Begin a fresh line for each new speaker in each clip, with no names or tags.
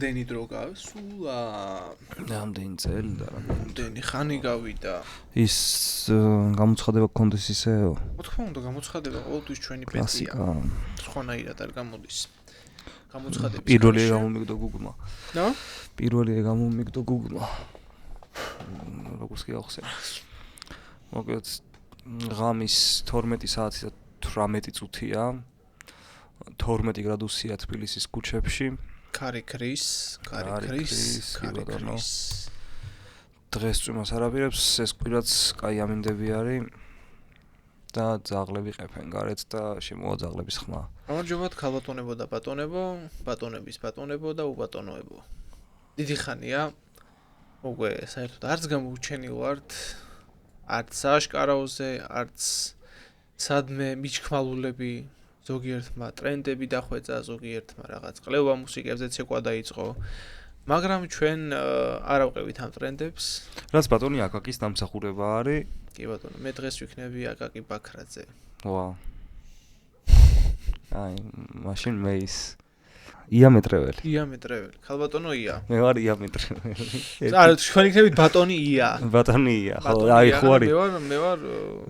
რამდენი დრო გავსულ?
რამდენი წელი და
რამდენი ხანი გავიდა?
ის გამოცხადება გქონდეს ისეო?
რა თქმა უნდა, გამოცხადება ყოველთვის ჩვენი პეტია. სხვანაირად არ გამოდის. გამოცხადების
პირველი გამომიგდო Google-მა.
და?
პირველი გამომიგდო Google-მა. როგორც კი ახსენე. მოკლედ ღამის 12 საათი და 18 წუთია. 12 გრადუსია თბილისის ქუჩებში.
კარი ქრის.
დღეს წვიმას არაპირებს, ეს კვირაც კაი ამინდები არის და ძაღლები ყეფენ გარეთ და შემოვა ძაღლების ხმა.
გამარჯობათ ქალბატონებო და ბატონებო, ბატონების ბატონებო და უბატონოებო. დიდი ხანია. უკვე საერთოდ არც გამოუჩენილ ვართ, არც სააშკარაოზე, არც სადმე მიჩქმალულები, ზოგიერთმა ტრენდები დახვეწა, ზოგიერთმა რაღაც ყლევა მუსიკებზე ცეკვა დაიწყო. მაგრამ ჩვენ არ ავყევით ამ ტრენდებს.
რაც ბატონი აკაკის დამსახურება არის.
კი ბატონო, მე დღეს ვიქნები აკაკი ბაქრაძე.
ვა. აი, მაშინ მე ის იამეტრეველი.
იამეტრეველი. ქალბატონო ია.
მე ვარ იამეტრეველი.
არა, თქვენ იქნებით ბატონი ია.
ბატონი ია. ხო, აი ხო არის.
მე ვარ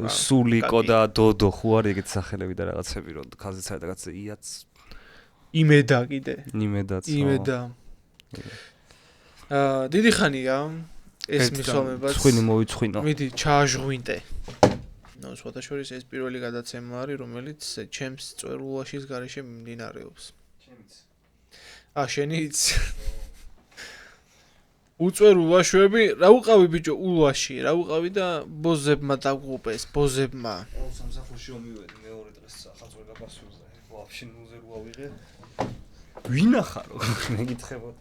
სულიკო და დოდო ხო არის ეგეთ სახელები და რაღაცები რომ ხაზეც არის და რაღაც იაც.
იმედა კიდე.
იმედაც.
იმედა. დიდი ხანია ეს მისვამებაც.
ცხინი მოვიცხინო.
მიდი ჩააჟღვინტე. ნუ სხვადასხვა ეს პირველი გადაცემა არის, რომელიც ჩემს წვერულაშის გარეშე მიმდინარეობს. ჩემიც. შენიც. უწვერულაშვები, რა უყავი ბიჭო ულვაში, რა უყავი და ბოზებმა დაგუყეს, ბოზებმა.
სამსახურში მომივედი მეორე დღეს სახალხო გაფასულზე. ვაფშე ნუზე რო ავიღე. ვინ ახარო? მე გითხებოდ.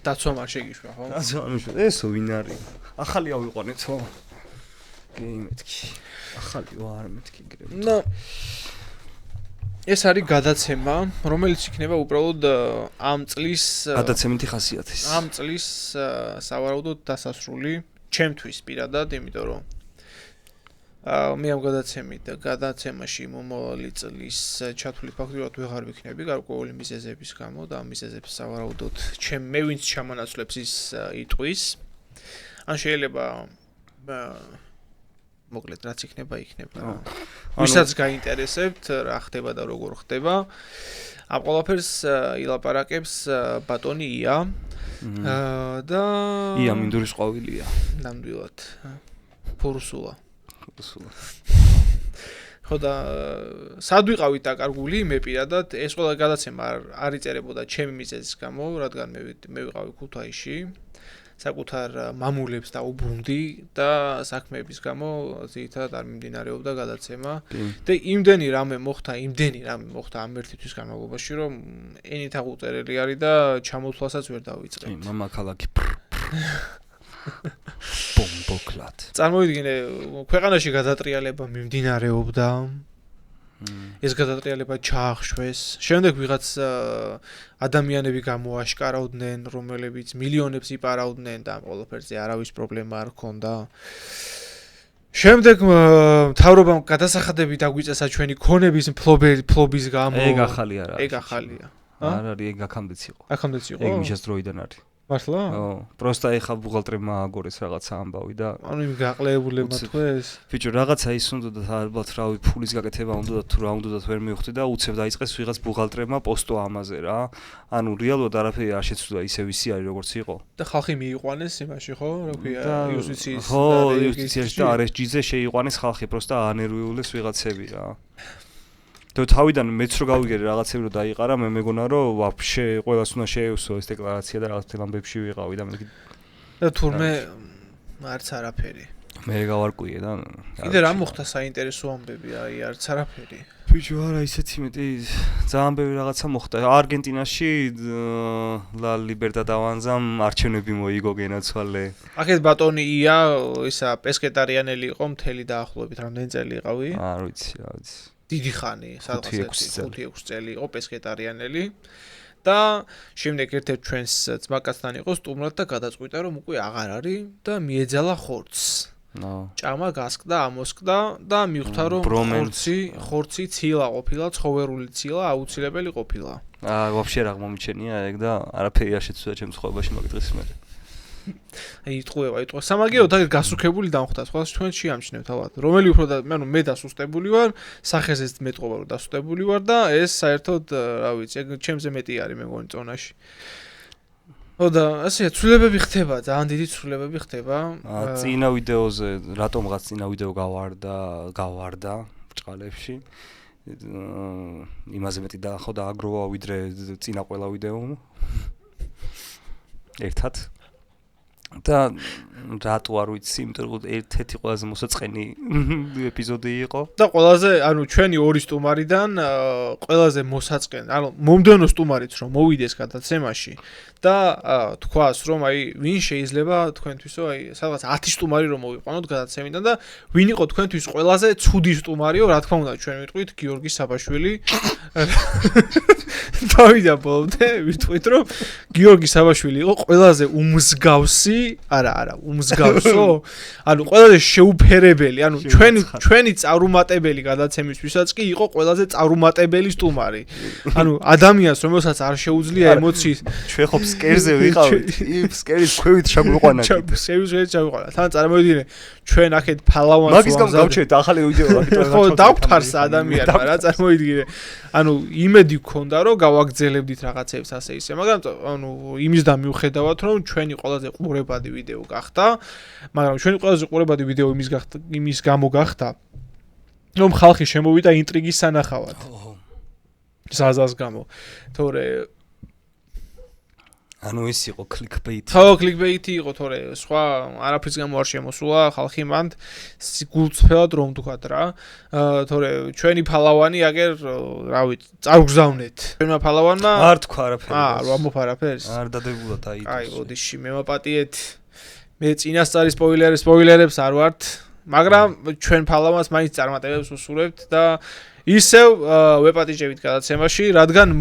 დაცვამ არ შეგიშვა, ხო?
დაცვამ შეგიშვა. ესო ვინ არის? ახალი ავიყვანეთ, ხო? კი, მეთქი. ახალი ვარ, მეთქი გრებ.
ნუ ეს არის გადაცემა, რომელიც იქნება უბრალოდ ამ წლის
გადაცემითი ხასიათის.
ამ წლის სავარაუდოდ დასასრული ჩემთვის პირადად, იმიტომ რომ მე ამ გადაცემაში მომავალი წლის ჩათვლით ფაქტობრივად ვეღარ ვიქნები გარკვეული მიზეზების გამო და ამ მიზეზებს სავარაუდოდ მე ვინც ჩამონაცვლებს ის იტყვის. ან შეიძლება მოკლედ რაც იქნება. ვისაც გაინტერესებთ რა ხდება და როგორ ხდება. ამ ყველაფერს ილაპარაკებს ბატონი ია და
ია მინდურის ყვავილია.
ნამდვილად. ფურსულა. ხო და სად ვიყავით დაკარგული მე პირადად ეს ყველა გადაცემა არ იწერებოდა ჩემი მიზეზის გამო, რადგან მე ვიყავი ქუთაისში. საკუთარ მამულებს დაუბრუნდი და საქმეების გამო ზითად არ მიმდინარეობდა გადაცემა და იმდენი რამე მოხდა ამ ერთი თვის განმავლობაში რომ ენით აღუწერელი არის და ჩამოთვლასაც ვერ დავიწყე.
მამა ქალაქი ბომბოკლად.
წარმოიდგინე ქვეყანაში გადატრიალება მიმდინარეობდა. ეს გადატრიალება ჩაახშვეს. შემდეგ ვიღაც ადამიანები გამოაშკარავდნენ, რომელებიც მილიონებს იპარავდნენ და ამ ყველაფერზე არავის პრობლემა არ ჰქონდა. შემდეგ მთავრობამ გადასახადები დაგვიწესა ჩვენი ქონების ფლობის გამო.
ეგ ახალი არა.
ეგ ახალია.
არ არის, ეგ აქამდეც იყო.
აქამდეც იყო?
ეგ მიშას დროიდან არის.
მართლა?
ხო, პროსტა ეხა ბუღალტრებმა ააგორეს რაღაცა ამბავი და
ანუ იმ გაყლეებულებმა თუ ეს?
ბიჭო, რაღაცა ის უნდა და ალბათ რავი ფულის გაკეთება უნდა და თუ რა უნდა და ვერ მივხვდი და უცებ დაიწყეს ვიღაც ბუღალტრებმა პოსტო ამაზე რა. ანუ რეალურად არაფერი არ შეცვლა ისე ვისი არის როგორც იყო.
და ხალხი მიიყვანეს იმაში, ხო? რა ქვია, იუსტიციის
ხო, იუსტიციაში და RSG-ზე შეიყვანეს ხალხი, პროსტა ანერვიულეს ვიღაცები რა. და თავიდან მეც რო გავიგერე რაღაცები რო დაიყარა, მე მეგონა რომ ვაფშე ყველას უნდა შეეუსო ეს დეკლარაცია და რაღაც თელამბებში ვიყავი და მე
და თურმე არც არაფერი.
მე გავარკვიე და
კიდე რა მოხდა საინტერესო ამბები, აი არც არაფერი.
ბიჭო, არა ისეთი მეტი ძალიან ბევრი რაღაცა მოხდა. არგენტინაში ლა ლიბერტადავანზამ არჩევნები მოიგო გენაცვალე.
აქეთ ბატონი ია, ისა პესკეტარიანელი იყო მთელი დაახლოებით რამდენი წელი იყავი?
არ ვიცი.
დიდი ხანი, სადღაც 5-6 წელი იყო პესკეტარიანელი და შემდეგ ერთ-ერთ ჩვენს ძმაკაცთან იყო სტუმრად და გადაწყვიტა რომ უკვე აღარ არის და მიეძალა ხორცს. ჭამა გასკდა, ამოსკდა და მივხვდა რომ ხორცი ცილა ყოფილა, ცხოვერული ცილა აუცილებელი ყოფილა.
ვაფშე რა მომიჩენია ეგ და არაფერი არ შეცვლა ჩემს ხოვებაში მაგ დღეს მე.
იტყუება. სამაგიეროდ აქ გასუქებული დამხვდა, სხვა თქვენ შეამჩნევთ ალბათ. რომელი უფრო და მე დასუსტებული ვარ, სახეზეც მეტყობა რომ დასუსტებული ვარ და ეს საერთოდ რა ვიცი, ეგ ჩემზე მეტი არის მე მგონი წონაში. და ასე ცვლილებები ხდება, ძალიან დიდი ცვლილებები ხდება.
წინა ვიდეოზე რატომღაც წინა ვიდეო გავარდა ბჭყალებში. იმაზე მეტი დაახო და აგროვა ვიდრე წინა ყველა ვიდეო. ერთად და რატო არ ვიცი, იმიტომ რომ ერთ-ერთი ყველაზე მოსაწყენი ეპიზოდი იყო.
და ყველაზე, ჩვენი ორი სტუმარიდან ყველაზე მოსაწყენი, მომდენო სტუმარიც რომ მოვიდეს გადაცემაში და თქვას რომ ვინ შეიძლება თქვენთვისო, სადღაც 10 სტუმარი რომ მოვიყვანოთ გადაცემიდან და ვინ იყო თქვენთვის ყველაზე ცუდი სტუმარიო, რა თქმა უნდა, ჩვენ ვიტყვით გიორგი საბაშვილი. დავიდა ბოლომდე, ვიტყვით რომ გიორგი საბაშვილი იყო ყველაზე უმსგავსი, არა, უმსგავსო, ყველაზე შეუფერებელი, ჩვენი წარუმატებელი გადაცემისთვისაც კი იყო ყველაზე წარუმატებელი სტუმარი. ადამიანს რომელსაც არ შეუძლია ემოციის
ჩვენ ხო ფსკერზე ვიყავით, ფსკერის ქვევით ჩაგვიყვანა.
თან წარმოვიდგინე, ჩვენ აქეთ ფალავანს
მაგის გამო გავჩვენეთ ახალი ვიდეო აქეთ.
ხო, დავთარს ადამიანმა რა წარმოვიდგინე. იმედი გქონდა რომ გავაგრძელებდით რაღაცებს ასე ისე, მაგრამ იმის და მიუხედავად რომ ჩვენი ყველაზე ყურებადი ვიდეო გახდა, მაგრამ ჩვენი ყველაზე ყურებადი ვიდეო იმის გამო გახდა, რომ ხალხი შემოვიდა ინტრიგის სანახავად. ზაზას გამო. თორე
ეს იყო clickbait.
ხო, clickbait იყო, თორე სხვა არაფრის გამო არ შემოსულა ხალხი მანდ გულწრფელად რომ თქვათ რა. თორე ჩვენი ფალავანი აგერ, რა ვიცი, წარგზავნეთ. ჩვენმა ფალავანმა
არ თქვა არაფერი.
რა მოფარაფერს?
არ დადებულა დაიდოს.
აი, ოდიში მევაპატიეთ. მე წინასწარი სპოილერებს არ ვართ, მაგრამ ჩვენ ფალავანს მაინც წარმატებებს უსურვებთ და ისევ ვეპატიჟებით გადაცემაში, რადგან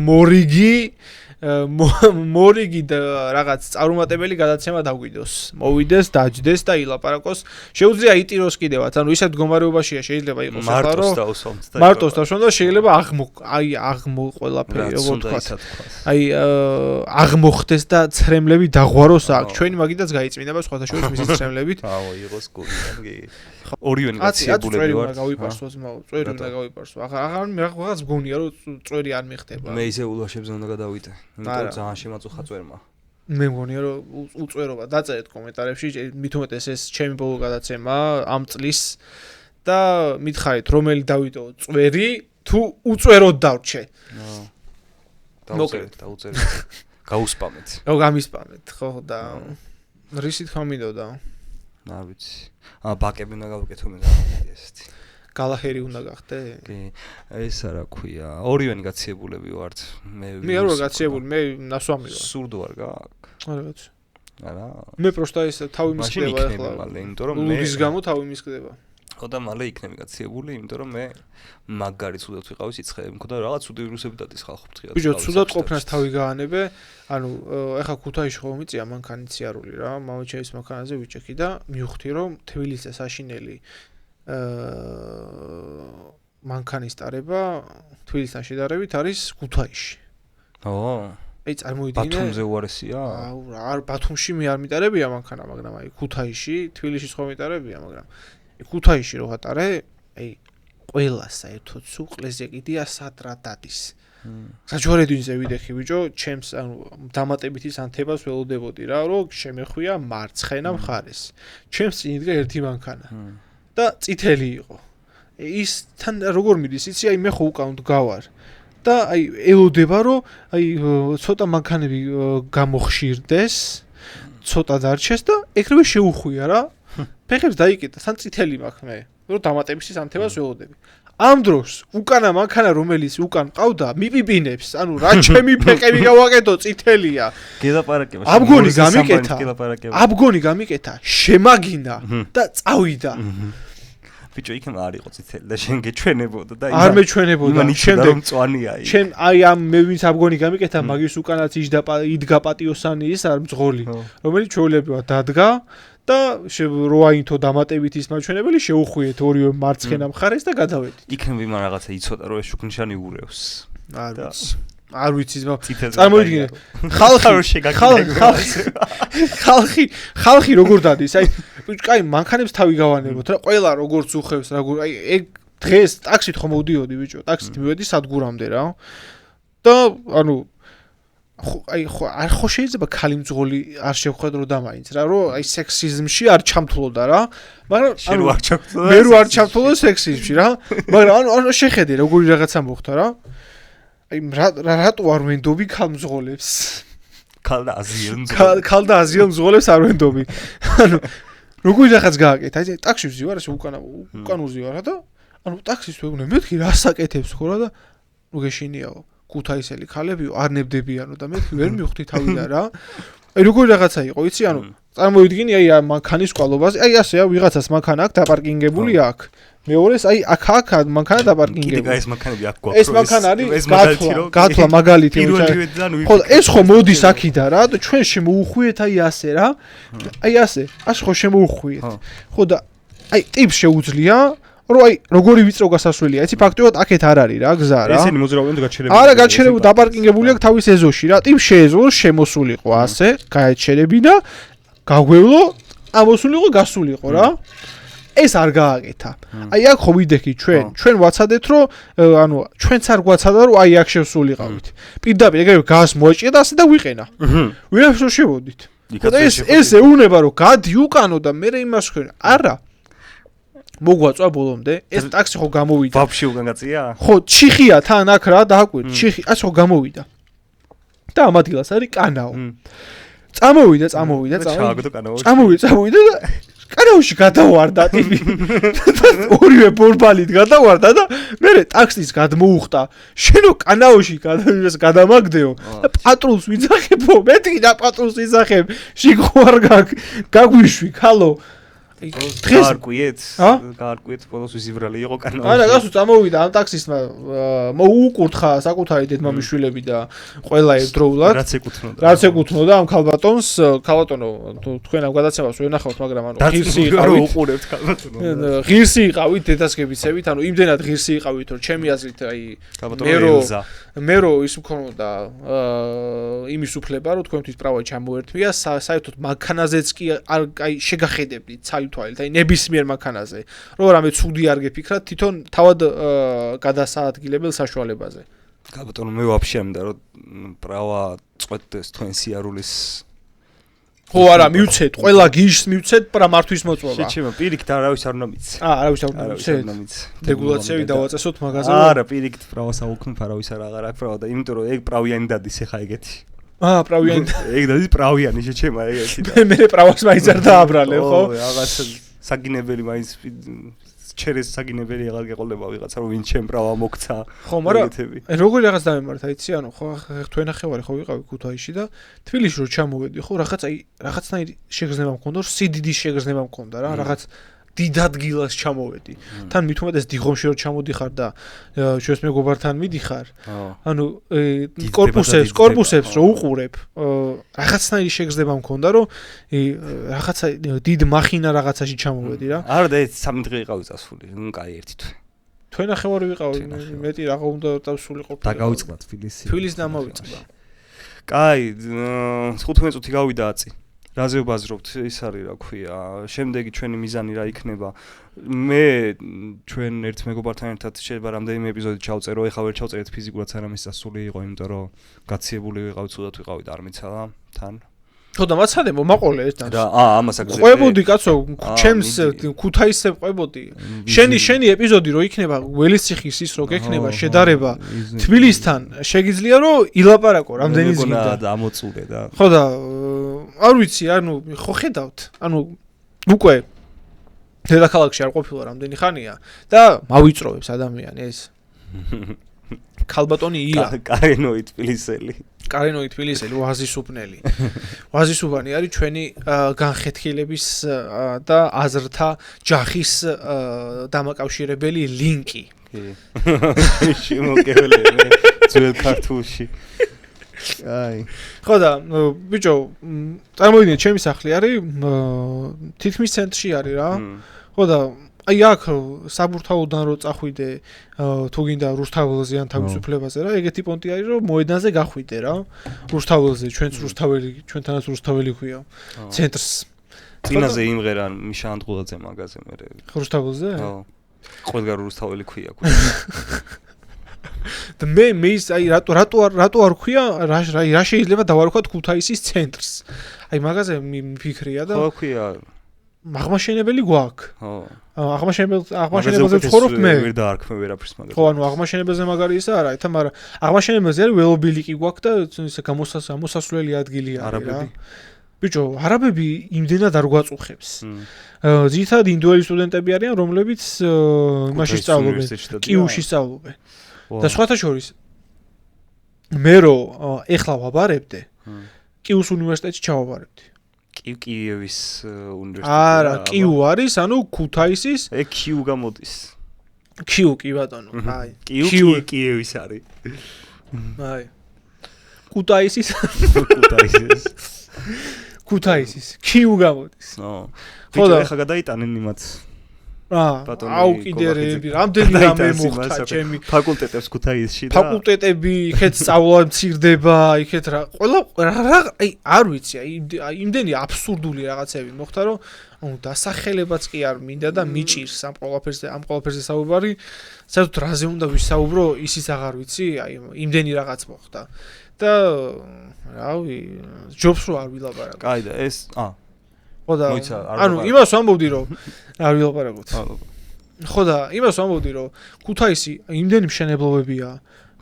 მორიგი და რაღაც წარუმატებელი გადაცემა დაგვიდოს. მოვიდეს, დაჯდეს და ილაპარაკოს. შეუძლია იტიროს კიდევაც. ისეთ მდგომარეობაშია შეიძლება იყოს ახლა რომ მარტოს დავსვამ და შეიძლება აღმო ყველაფერი, როგორ თქვა. აღმოხდეს და ცრემლები დაღვაროს აქ. ჩვენი მაგიტაც გაიწმინება სხვათა შორის მისი ცრემლებით.
იყოს გულიანი. ორივენი გაციებულები ვარ.
გავიპარსო ძმაო, წვერი უნდა გავიპარსო. აღარ რაღაც მგონია რომ წვერი არ მიხდება.
მე ისე ულაშებზე უნდა გადავიდე. იმიტომ ძალიან შემაწუხა წვერმა.
მე მგონია რომ უწვერობა დაწერეთ კომენტარებში, მით უმეტეს ეს ჩემი ბოლო გადაცემა ამ წლის და მითხარით რომელი დავიდეო წვერი თუ უწვეროდ დავრჩე.
დაუწერეთ. გაუსპამეთ.
რო გამისპამეთ, ხო და რისი თქვა მინდოდა?
არ ვიცი. ბაკები უნდა გავუკეთო მე ესეთი.
გალაჰერი უნდა გახდე?
კი. ეს არა ქვია. ორივენი გაციებულები ვართ.
მე არ ვარ გაციებული, მე ნასვამი ვარ.
სურდო არ გაქვს?
არა ვიცი.
არა.
მე პროსტა ეს თავი მისკდება
ახლა. იმიტომ რომ მე
ლუდის გამო თავი მისკდება.
ხო და მალე იქნები გაციებული, იმიტომ რომ მე მაგარი ცუდად ვიყავი სიცხე, მქონდა რაღაც ცუდი ვირუსები დადის ხალხო ფრთხილად.
ბიჭო, ცუდად ყოფნას თავი გაანებე. ეხა ქუთაისში ხო მიწია მანქანის იარული რა, მამაჩევის მანქანაზე ვიჭექი და მივხვდი რომ თბილისის საშინელი მანქანის ტარება თბილისთან შედარებით არის ქუთაისში. აი წარმოვიდგინე.
ბათუმზე უარესია?
არ ბათუმში მე არ მიტარებია მანქანა, მაგრამ აი ქუთაისში, თბილისში ხო მიტარებია, მაგრამ ქუთაისში რო ვატარე, აი ყველა საერთოდ სუყლეზე კიდია სატრა დადის. საჯვარედინზე ვიდეხი ბიჭო, ჩემს დამატებითი სანთებას ველოდებოდი რა, რომ შემეხვია მარცხენა მხარეს. ჩემს წინ იდგა ერთი მანქანა. და წითელი იყო. ის თან როგორ მიდის, იცი, აი მე ხო უკან გავარ. და აი ელოდება რომ აი ცოტა მანქანები გამოხშირდეს, ცოტა დარჩეს და ეკრევე შეუხვია რა. ფეხებს დაიკეტა, თან წითელი მაქვს მე, რომ დამატებითი სანთებას ველოდები. ამ დროს უკანა მანქანა რომელიც უკან ყავდა, მიპიპინებს, რა ჩემი ფეხები გავაკეთო, წითელია.
გელაპარაკება.
აბგონი გამიკეთა, შემაგინა და წავიდა.
ბიჭო იქ არ იყო წითელი და შენ გეჩვენებოდა და
არ მეჩვენებოდა
შემდეგ მწვანეა იქ
შენ აი ამ მე ვინც ამგონი გამიკეთა მაგის უკანაც იდგა პატიოსანი ის არ მძღოლი რომელიც ჩვეულებრივად დადგა და როაინთო დამატებით ის მაჩვენებელი შეუხვიეთ ორივე მარცხენა მხარეს და გადავედით
იქნებ იმან რაღაცა იცოდა რომ ეს შუქნიშანი ურევს
არ ვიცი წარმოვიდგინე ხალხი როგორ დადის აი კაი მანქანებს თავი გავანებოთ რა ყველა როგორც უხევს როგორ აი ეგ დღეს ტაქსით ხომ მოვდიოდი ბიჭო ტაქსით მივედი სადგურამდე რა და ანუ აი ხო შეიძლება ქალი მძღოლი არ შევხედრო და მაინც რა რომ აი სექსიზმში არ ჩამთვლოდა რა მაგრამ მე რო არ ჩამთვლოდა სექსიზმში რა მაგრამ ანუ შეხედე როგორი რაღაცა მოხდა რა აი რატო არ ვენდობი ქალმძღოლებს
ქალ და
აზიელ მძღოლებს არ ვენდობი ანუ როგორი რაღაც გააკეთა აი ტაქსში ვზივარ ასე უკან ვზივარ და ანუ ტაქსის ვეუბნე მეთქი რა საკეთებს ხო რა და ნუ გეშინიაო ქუთაისელი ქალებიო არ ნებდებიანო და მეთქი ვერ მივხვდი თავიდან რა აი როგორი რაღაცა იყო იცი ანუ წარმოვიდგინე აი მანქანის ყვალობაზე აი ასეა ვიღაცას მანქანა აქვს დაპარკინგებული აქ მეორეს აი აქ მანქანა დაპარკინგებული
ეს მანქანები აქ გვაქვს
ეს მანქანა არის გათვლა მაგალითი ხო ეს ხო მოდის აქიდან რა და ჩვენ შემოუხვიეთ აი ასე რა აი ასე ხო შემოუხვიეთ ხო და აი ტიპს შეუძლია რომ აი როგორი ვიწრო გასასვლელია იცი ფაქტობრივად აქეთ არ არის რა გზა რა
ესენი მოძრაობენ და გაჩერებული
არა გაჩერებული დაპარკინგებული აქვს თავის ეზოში რა ტიპს შეეძლო შემოსულიყო ასე გაეჩერებინა გაგვევლო ამოსულიყო გასულიყო რა ეს არ გააკეთა. აი აქ ხო ვიდექი ჩვენ ვაცადეთ რომ ანუ ჩვენც არ გვაცადა რომ აი აქ შევსულიყავით. პირდაპირ ეგრევე გას მოეჭია და ასე და ვიყენა. ვიღაც რო შევოდით. და ეს ეუნება რომ გადი უკანო და მე იმას ვქენ. არა. მოგვაწვა ბოლომდე ეს ტაქსი ხო გამოვიდა.
ვაფშე უკან გაწია?
ხო, ჩიხია თან აქ რა დააკვირ. ჩიხი, ასე ხო გამოვიდა. და ამ ადგილას არის კანაო. წამოვიდა და კანაოში გადავარდა ტიპი. ორივე ბორბალით გადავარდა და მე ტაქსის გადმოუხტა. შენო კანაოში გადამაგდეო და პატრულს ვიძახებო. მეთქი და პატრულს ვიძახებ. შეგوار გაგვიშვი ხალო.
დღეს გარკვიეთ ბოლოს ვიზიბრალი იყო კანაოში.
არა, გასულ წამოვიდა ამ ტაქსისტმა მოუკურთხა საკუთარი დედმამიშვილები და ყველა ერთდროულად. რაც ეკუთვნოდა ამ ქალბატონს, ქალბატონო თქვენ ამ გადაცემას ვენახავთ, მაგრამ ანუ ღირსი იყავით.
უყურებთ ქალბატონო.
ღირსი იყავით დედასგებიცებით, ანუ იმდენად ღირსი იყავით, რომ ჩემი აზრით აი მე რო ის მქონოდა იმის უფლება, რომ თქვენთვის პრავა ჩამოერთვია, საერთოდ მანქანაზეც კი აი შეგახედებდით თვალით, აი ნებისმიერ მანქანაზე, რომ რამე ცუდი არ გეფიქრათ, თვითონ თავად გადასაადგილებელ საშუალებაზე.
ქალბატონო, მე ვაფშე ამდა რომ პრავა წყვეტდეს თქვენ სიარულის.
ხო, არა, მივცეთ, ყველა გიჟს მივცეთ პრამართვის მოწვევა.
შეჩემა, პირიქით არავის არ უნდა მიცე.
არავის არ უნდა მიცე. რეგულაციები დავაწესოთ მაგაზე.
არა, პირიქით პრავას აუქმნით, არავის არ აღარ აქვს პრავა და იმიტომ რომ ეგ პრავიანი დადის ახლა ეგეთი.
პრავიანი.
ეგ დადის პრავიანი შეჩემა ეგეთი.
მე პრავას მაინც არ დააბრალე, ხო?
რაღაც საგინებელი მაინც ჩერეს საგინებელი აღარ გეყოლება ვიღაცა რომ ვინ ჩემ პრავა მოგცა.
ხო, მაგრამ როგორი რაღაც დამემართა, იცი, ანუ ხო თქვენ ახევარი ხო ვიყავი ქუთაისში და თბილისში რო ჩამოვედი, ხო რაღაცნაირი შეგრძნება მქონდა, სიდიდის შეგრძნება მქონდა რა, რაღაც დიდ ადგილას ჩამოვედი. თან მithumetes დიღომში რო ჩამოდიხარ და ჩვენს მეგობართან მიდიხარ. ანუ კორპუსებს რო უყურებ, რაღაცნაირი შეგრძნება მქონდა, რომ რაღაცა დიდ მახინა რაღაცაში ჩამოვედი რა.
არა და ეს 3 დღე იყავი წასული, ნუ კაი ერთი
თქვენ ახევარი ვიყავი, მეტი რაღა უნდა წავსულიყო.
დაგავიწყდა თბილისი.
თბილისს დამავიწყდა.
კაი, 15 წუთი გავიდა აწი. რაზე ვბაზრობთ, ის არის რა ქვია, შემდეგი ჩვენი მიზანი რა იქნება. მე ჩვენ ერთ მეგობართან ერთად შეიძლება რამდენიმე ეპიზოდი ჩავწერო, ეხლა ვერ ჩავწერეთ ფიზიკურად სანამ ის დასული იყო, იმიტომ რომ გაციებული ვიყავი, ცუდად ვიყავი და არ მიცადა თან.
ხო და მაცადე მომაყოლე ეს და
ამას აგზები.
ყვებოდი კაცო, ჩემს ქუთაისზე ყვებოდი. შენი ეპიზოდი რო იქნება ველისციხის ის რო გექნება შედარება თბილისთან, შეგიძლია რომ ილაპარაკო რამდენი ზღიდა
და ამოწურე და.
ხო და არ ვიცი, ანუ ხო ხედავთ, ანუ უკვე დედაქალაქში არ ყოფილა რამდენი ხანია და მავიწროვებს ადამიანი ეს. ქალბატონი ია.
კარენოი თბილისელი.
კარენოი თბილისელი ვაზისუბნელი. ვაზისუბანი არის ჩვენი განხეთქილების და აზრთა ჯახის დამაკავშირებელი ლინკი.
შემოგევლე ძველ ქართულში. აი.
ხო და ბიჭო, წარმოვიდგინე, ჩემი სახლი არის თითქმის ცენტრში არის რა. ხო და აი აქ საბურთალოდან რო წახვიდე თუ გინდა რუსთაველზე ან თავისუფლებაზე რა, ეგეთი პონტი არის რომ მოედანზე გახვიდე რა. რუსთაველზე, ჩვენც რუსთაველი, ჩვენთანაც რუსთაველი ქვია. ცენტრს.
წინაზე იმღერან მიშა ანდღულაძე მაგაზე მე.
რუსთაველზე?
ხო. ყველგან რუსთაველი ქვია.
და მე ის აი რატო არ ქვია რა შეიძლება დავარქვათ ქუთაისის ცენტრს. აი მაგაზე მიფიქრია და
ხო ქვია.
აღმაშენებელი გვაქვს.
ხო.
აღმაშენებელზე ვცხოვრობ მე.
ვერ დაარქმე ვერაფერს მაგაზე.
ხო, ანუ აღმაშენებელზე მაგარი ისა არა, თა მაგრამ აღმაშენებელზე არის ველობილიკი გვაქვს და ისე გამოსასვლელი ადგილი არის რა. ბიჭო, არაბები იმდენად არ გვაწუხებს. ძირითადად ინდუელი სტუდენტები არიან, რომლებიც იმაში სწავლობენ, კიუში სწავლობენ. და სხვათა შორის მე რო ეხლა ვაბარებდე, კიუს უნივერსიტეტში ჩავაბარებდი.
კიევის უნივერსიტეტი.
არა, კიუ არის, ანუ ქუთაისის.
კიუ გამოდის.
კიუ კი ბატონო, აი.
კიუ კიევის არის.
აი. ქუთაისის. ქუთაისის. კიუ გამოდის.
ხო და ეხა გადაიტანენ იმათ.
აუ კიდე რამდენი რამე მოხდა ჩემი
ფაკულტეტებს ქუთაისში და
ფაკულტეტები იქეთ სწავლა მცირდება იქეთ რა ყველა აი არ ვიცი აი იმდენი აბსურდული რაღაცები მოხდა რომ ანუ დასახელებაც კი არ მინდა და მიჭირს ამ ყველაფერზე საუბარი საერთოდ რაზე უნდა ვისაუბრო ისიც აღარ ვიცი აი იმდენი რაღაც მოხდა და რავი ჯობს რო არ ვილაპარაკო
კაი და ეს
ხო და ანუ იმას ვამბობდი რომ არ ვილაპარაკოთ ხო და იმას ვამბობდი რომ ქუთაისი იმდენი მშენებლობებია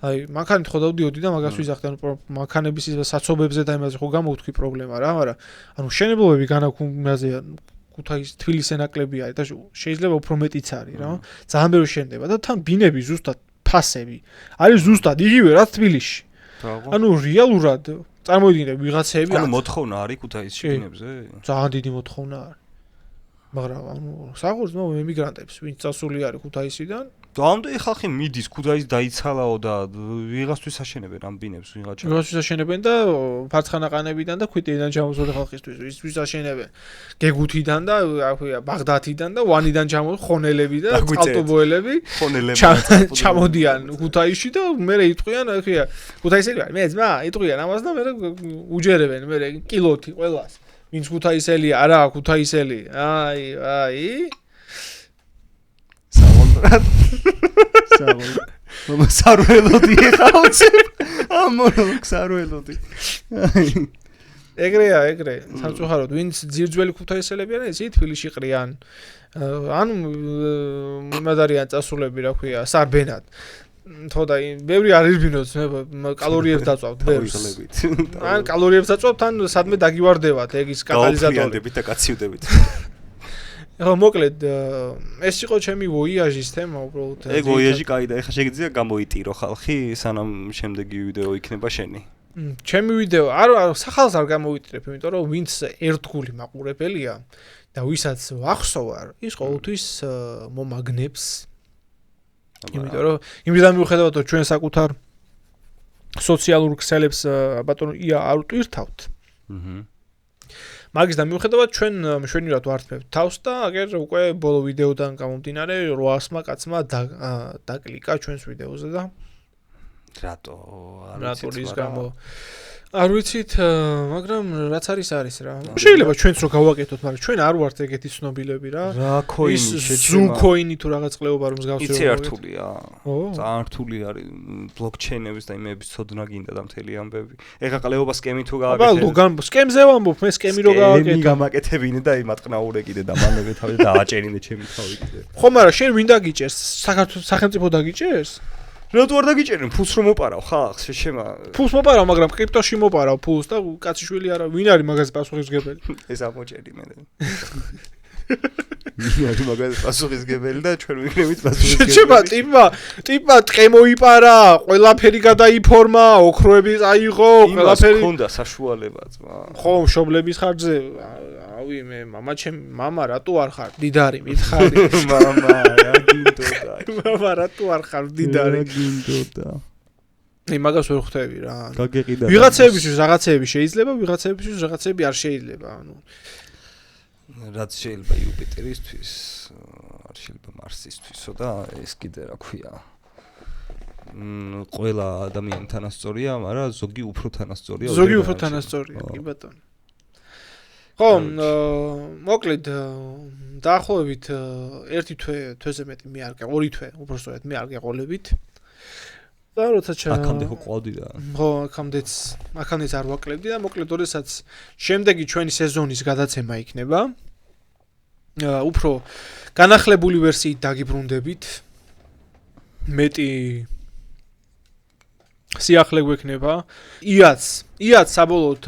აი მანქანით ხო დავდიოდი და მაგას ვიზახდი ანუ მანქანების საცობებზე და იმაზე ხო გამოვთქვი პრობლემა რა მაგრამ ანუ მშენებლობები განაკვირვებაზე ქუთაისის თბილისის ნაკლები არის და შეიძლება უფრო მეტიც არის რა ძალიან ბევრი შენდება და თან ბინები ზუსტად ფასები არის ზუსტად იგივე რაც თბილისში ანუ რეალურად წარმოიდგინე ვიღაცები
ანუ მოთხოვნა არის ქუთაისში ბინებზე
ძალიან დიდი მოთხოვნა არის მაგრამ ანუ საღურს ემიგრანტებს ვინც წასული არის ქუთაისიდან
ამდენი ხალხი მიდის ქუთაისს დაიცალაო და ვიღაცთვის აშენებენ ამ ბინებს
ვიღაცთვის აშენებენ და ფარცხანაყანებიდან და ქვიტიდან ჩამოსული ხალხისთვის ვისთვის აშენებენ გეგუთიდან და აქვია ბაღდათიდან და ვანიდან ხონელები და წყალტუბოელები ჩამოდიან ქუთაისში და მერე იტყვიან აქვია ქუთაისელი ვარ მე ძმა იტყვიან ამას და მერე უჯერებენ მერე კილოთი ყველას ვინც ქუთაისელი არა ქუთაისელი აი
სარველოდი ეხავცებ ამ მონოლოგს სარველოდი
ეგრე სამწუხაროდ ვინც ძირძველი ქუთაისელები არიან ისინი თბილისში ყრიან ანუ იმადარიან წასულები რა ქვია სარბენად თო და ბევრი არ ირბინოს მე კალორიებს დაწვავთ ბევრს ან კალორიებს დაწვავთ ან სადმე დაგივარდებათ ეგის კატალიზატორი
და კაციუდებით
ხო მოკლედ ეს იყო ჩემი ვოიაჟის თემა უბრალოდ
ეგ ვოიაჟი კაი და ეხა შეგიძლია გამოიტირო ხალხი სანამ შემდეგი ვიდეო იქნება შენი
ჩემი ვიდეო არ სახალს არ გამოვიტირებ იმიტომ რომ ვინც ერთგული მაყურებელია და ვისაც ვახსოვარ ის ყოველთვის მომაგნებს იმიტომ რომ იმიდან მიუხედავად რომ ჩვენ საკუთარ სოციალურ ქსელებს ბატონო არ ვტვირთავთ მაგისთან მიუხედავად ჩვენ მშვენივრად ვართმევთ თავს და აგერ უკვე ბოლო ვიდეოდან გამომდინარე 800-მა კაცმა დაკლიკა ჩვენს ვიდეოზე და
რატო
ის გამო არ ვიცით მაგრამ რაც არის რა შეიძლება ჩვენც რო გავაკეთოთ მაგრამ ჩვენ არ ვართ ეგეთი ცნობილები რა
რა კოინი
ზუ კოინი თუ რაღაც ყლეობა რომ მსგავსი
იცი რთულია ძალიან რთული არის ბლოკჩეინების და იმების ცოდნა გინდა და მთელი ამბები ეხა ყლეობა სკემი თუ გააკეთე
აბა ლოგან სკემზე ვამბობ მე სკემი რო გააკეთე
სკემი გამაკეთებინე და იმატყნაურე კიდე და მანევე თავი დააჭერინე ჩემი თავი კიდე
ხო მაგრამ შენ ვინ დაგიჭერს სახელმწიფო დაგიჭერს
რატო არ დაგიჭერენ ფულს რომ მოპარავ ხალხს შეშემა
ფულს მოპარავ მაგრამ კრიპტოში მოპარავ ფულს და კაციშვილი არა ვინ არის მაგაზე პასუხისმგებელი
ეს ამოჭერი მე წიგნი არის მაგას პასუხისგებელი და ჩვენ ვიქნებით პასუხისგებელი.
შეჩება ტიპა ტყე მოიპარა, ყველაფერი გადაიფორმა, ოქროები წაიღო, ყველაფერი.
იმას ქონდა საშუალება ძმა.
ხო, მშობლების ხარჯზე, ავი მე მამა რატო არ ხარ? დიდარი მითხარი.
მამა, რა გინდოდა.
მამა რატო არ ხარ დიდარი?
რა გინდოდა.
მაგას ვერ ხვდები რა.
გაგეყიდა.
ვიღაცებისთვის რაღაცეები შეიძლება, ვიღაცებისთვის რაღაცეები არ შეიძლება, ანუ
რაც შეიძლება იუპიტერისთვის, არ შეიძლება მარსისთვისო და ეს კიდე რა ქვია. ყველა ადამიანი თანასწორია, მაგრამ ზოგი უფრო თანასწორია.
ზოგი უფრო თანასწორია, კი ბატონო. ხო, მოკლედ დაახლოებით 1 თვეზე მეტი მე არ ორი თვე, უბრალოდ მე არ გეყოლებით. და როცა
აქამდე ხო ყავდი და
ხო, აქამდეც არ ვაკლებდი და მოკლედ როდესაც შემდეგი ჩვენი სეზონის გადაცემა იქნება, უფრო განახლებული ვერსიით დაგიბრუნდებით. მეტი სიახლე გვექნება. იაც საბოლოოდ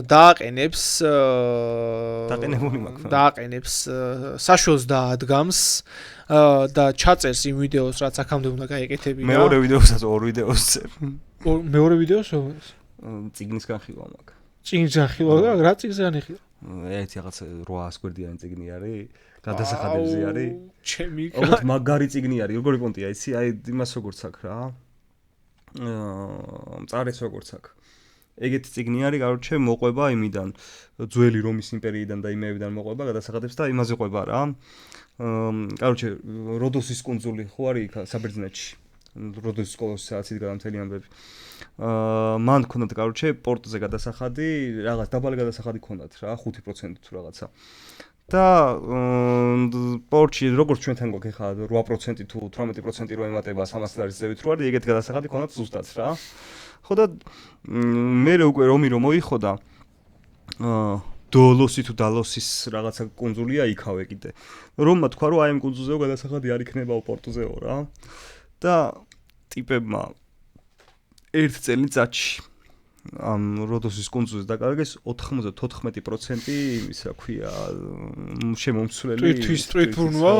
დააყენებს საშუალს დაადგამს და ჩაწერს იმ ვიდეოს, რაც აქამდე უნდა გაეკეთებინა.
მეორე ვიდეოსაც ორ ვიდეოს წერ.
მეორე ვიდეოს
წიგნის განხილვა მაქვს.
წიგნის განხილვა და რა წიგნის განხილვა?
ერთი რაღაც 800 გვერდიანი წიგნი არის, გადასახადებზე არის.
ჩემი
ოღონდ მაგარი წიგნი არის, როგორი პონტია, იცი? აი იმას როგორც აქ რა. მწარეს როგორც აქ. ეგეთი წიგნი არის, კაროჩე, მოყვება იმიდან, ძველი რომის იმპერიიდან და იმეებიდან მოყვება გადასახადებს და იმაზე ყვება რა. კაროჩე, როდოსის კუნძული ხო არის იქ საბერძნეთში. როდოსის სკოლაში საათით გადამთელი ამბები. მან ქონდათ კაროჩე პორტზე გადასახადი, რაღაც დაბალი გადასახადი ქონდათ რა, 5% თუ რაღაცა. და პორტში როგორც ჩვენთან გვაქვს ხა 8% თუ 18% რო ემატება 300 დოლარის ზევით რო არის, ეგეთი გადასახადი ქონდათ ზუსტად რა. ხო და მე უკვე რომი რომ მოიხოდა დოლოსი თუ დალოსის რაღაცა კუნძულია იქავე კიდე. რომმა თქვა რომ აი ამ კუნძულზეო გადასახადი არ იქნებაო პორტზეო რა. და ტიპებმა ერთ წელიწადში ამ როდოსის კუნძულზე დაკარგეს 94% იმის რა ქვია შემომცვლელი
ტვირთბრუნვა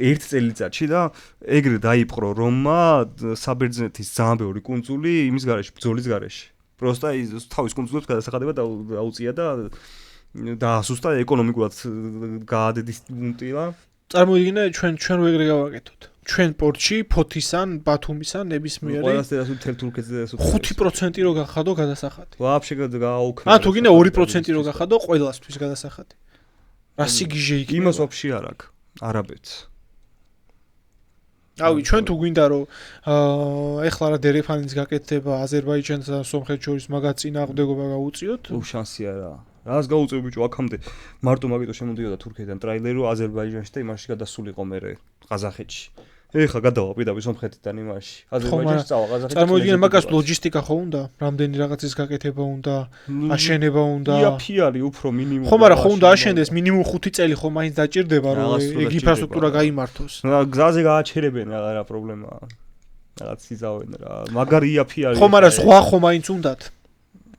ერთ წელიწადში და ეგრე დაიპყრო რომმა საბერძნეთის ძალიან ბევრი კუნძული იმის გარეშე ბრძოლის გარეშე. პროსტა ის თავის კუნძულებს გადასახადება დაუწია და დაასუსტა ეკონომიკურად გაადედის პუნქტია.
წარმოიდგინე ჩვენ რო ეგრე გავაკეთოთ. ჩვენ პორტში ფოთისან, ბათუმისან ნებისმიერი
ყველას ეს თელ თურქეთზე ეს
5% რო გახადო გადასახადი.
ვაფშე გააუქნა.
თუ გინდა 2% რო გახადო ყველასთვის გადასახადი. რა სიგიჟე იქნება?
იმას ვაფშე არ აქვს. არაბეთს.
ავი ჩვენ თუ გვინდა რომ ეხლა რა დერეფანის გაკეთდება აზერბაიჯანსა და სომხეთს შორის მაგაც წინააღმდეგობა გაუწიოთ?
შანსია რა. რას გაუწევ ბიჭო აქამდე მარტო მაგიტო შემოდიოდა თურქეთიდან ტრაილერი რომ აზერბაიჯანში და იმაში გადასულიყო მე ყაზახეთში. ეხლა გადავაპირდა სომხეთიდან იმაში. აზერბაიჯანში წავა ყაზახეთში.
წარმოიდგინე მაგას ლოჯისტიკა ხო უნდა? რამდენი რაღაცის გაკეთება უნდა, აშენება უნდა.
იაფი არის უფრო მინიმუმ.
ხო, მაგრამ ხო უნდა აშენდეს მინიმუმ 5 წელი ხო მაინც დაჭირდება რომ ეგ ინფრასტრუქტურა გაიმართოს.
გზაზე გააჩერებენ რა პრობლემაა. რაღაც იზავენ რა. მაგარი იაფი არის.
ხო, მაგრამ ზღვა ხო მაინც უნდათ.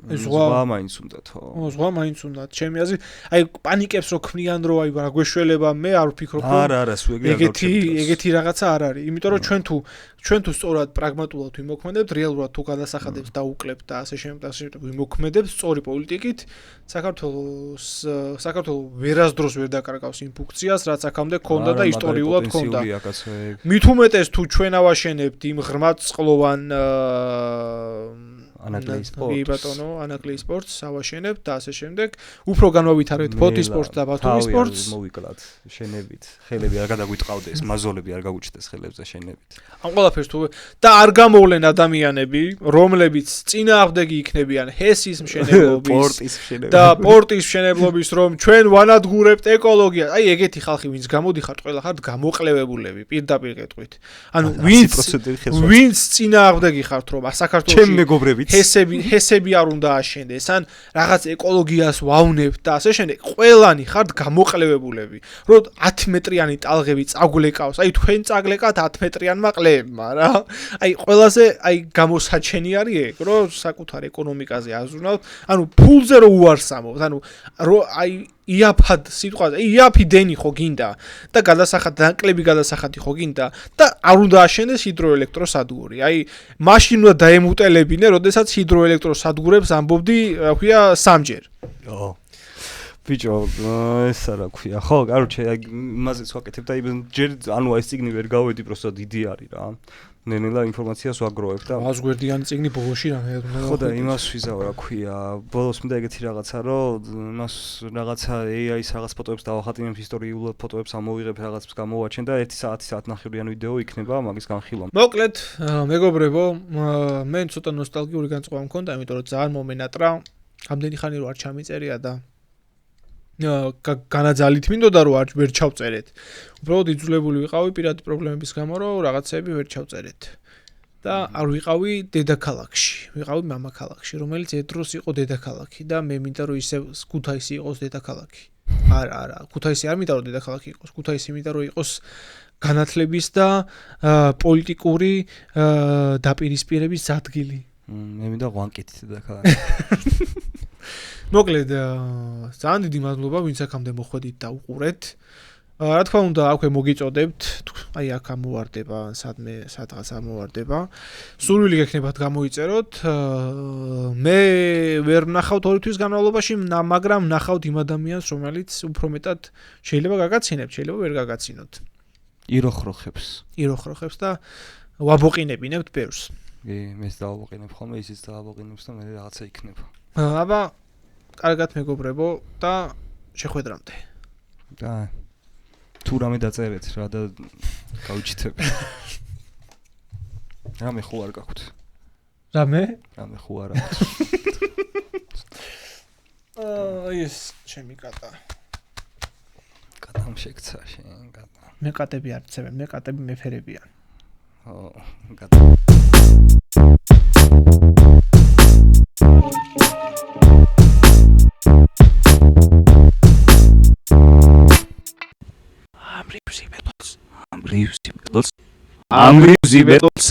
ზღვა მაინც უნდათ ხო.
ზღვა მაინც უნდათ. ჩემი აზრით, აი პანიკებს რო ქმნიან რომ აი რა გვეშველება, მე არ ვფიქრობ რომ
არა, სულ
ეგეთი რაღაცა არ არის. იმიტომ რომ ჩვენ თუ სწორად პრაგმატულად ვიმოქმედებთ, რეალურად თუ გადასახადებს დაუკლებთ და ასე შემდეგ ვიმოქმედებთ სწორი პოლიტიკით, საქართველო ვერასდროს ვერ დაკარგავს იმ ფუნქციას, რაც აქამდე ქონდა და ისტორიულად ქონდა. მით უმეტეს თუ ჩვენ ავაშენებთ იმ ღრმაწყლოვან ანაკლეის სპორტს ავაშენებთ და ასე შემდეგ. უფრო განვავითარებთ ფოთის სპორტს და ბათუმის სპორტს.
მოვიკლათ შენებით. ხელები არ გადაგვიტყავდეს, მაზოლები არ გაგუჩნდეს ხელებზე შენებით.
ამ ყველაფერს თუ და არ გამოვლენ ადამიანები, რომლებიც წინააღმდეგი იქნებიან ჰესის მშენებლობის და პორტის მშენებლობის, რომ ჩვენ ვანადგურებთ ეკოლოგიას. აი ეგეთი ხალხი ვინც გამოდიხართ, ყველა ხართ გამოყლევებულები პირდაპირ გეტყვით. ანუ ვინც წინააღმდეგი ხართ, რომ საქართველოში
ჩემ მეგობრებიც
ჰესები არ უნდა აშენდეს, ან რაღაც ეკოლოგიას ვავნებთ და ასე შემდეგ. ყველანი ხართ გამოყლევებულები. რომ 10 მეტრიანი ტალღები წაგვლეკავს, აი თქვენ წაგლეკათ 10 მეტრიანმა ყლებმა რა. აი ყველაზე აი გამოსაჩენი არის ეგ, რომ საკუთარ ეკონომიკაზე აზრუნავთ, ანუ ფულზე რო უარსამობთ, ანუ რომ აი იაფად სიტყვაზე, იაფი დენი ხო გინდა და გადასახადი ნაკლები გადასახადი ხო გინდა და არ უნდა აშენდეს ჰიდროელექტროსადგური. აი, მაშინ უნდა დაემუტელებინე, როდესაც ჰიდროელექტროსადგურებს ამბობდი, რა ქვია, სამჯერ.
ბიჭო, ეს რა ქვია, ხო, კაროჩე, აი იმაზეც ვაკეთებ და ჯერ ანუ ეს ციგნი ვერ გავედი, просто დიდი არის რა. ნენელა ინფორმაციას ვაგროვებ და
აზგვერდიანი ციგნი ბოლოში რა მე
ხო და იმას ვიზავ რა ქვია, ბოლოს მინდა ეგეთი რაღაცა, რომ იმას რაღაცა AI-ის რაღაც ფოტოებს დავახატინებ, ისტორიულად ფოტოებს ამოვიღებ, რაღაცებს გამოვაჩენ და 1 საათნახევრიანი ვიდეო იქნება მაგის განხილვა.
მოკლედ, მეგობრებო, მე ცოტა ნოსტალგიური განწყობა მქონდა, იმიტომ რომ ძალიან მომენატრა, ამდენი ხანი რო არ ჩამიწერია და განაძალით მინდოდა რომ არ ვერ ჩავწერეთ. უბრალოდ იძულებული ვიყავი პირადი პრობლემების გამო რომ რაღაცები ვერ ჩავწერეთ. და არ ვიყავი დედაქალაქში, ვიყავი მამაქალაქში, რომელიც ერთდროს იყო დედაქალაქი და მე მინდა რომ ისე ქუთაისი იყოს დედაქალაქი. არა, ქუთაისი არ მინდა რომ დედაქალაქი იყოს, ქუთაისი მინდა რომ იყოს განათლების და პოლიტიკური დაპირისპირების ადგილი.
მე მინდა ღვანკითი დედაქალაქი.
მოკლედ, ძალიან დიდი მადლობა, ვინც აქამდე მოხვედით და უყურეთ. რა თქმა უნდა, აქვე მოგიწოდებთ, აი აქ ამოვარდება, სადღაც ამოვარდება. სურვილი გექნებათ გამოიწეროთ. მე ვერ ვნახავთ 2 თვის განმავლობაში, მაგრამ ვნახავთ იმ ადამიანს, რომელიც უფრო მეტად შეიძლება გაგაცინებთ, შეიძლება ვერ გაგაცინოთ. იროხროხებს და ვაბოყინებინებთ ბევრს.
მეც დავაბოყინებ ხოლმე, ისიც დავაბოყინებს და მე რაღაცა იქნება.
აბა კარგად მეგობრებო და შეხვედრამდე.
და თუ რამე დაწერეთ რა და გავიჩიტებ. რამე ხო არ გაქვთ.
რამე
ხო არ აქვს.
ეს ჩემი კატა.
კატამ შეკცა შენ კატა.
მე კატები არ ცემენ, მე კატები მეფერებიან.
კატა. Ambri Zibetls. Ambri Zibetls.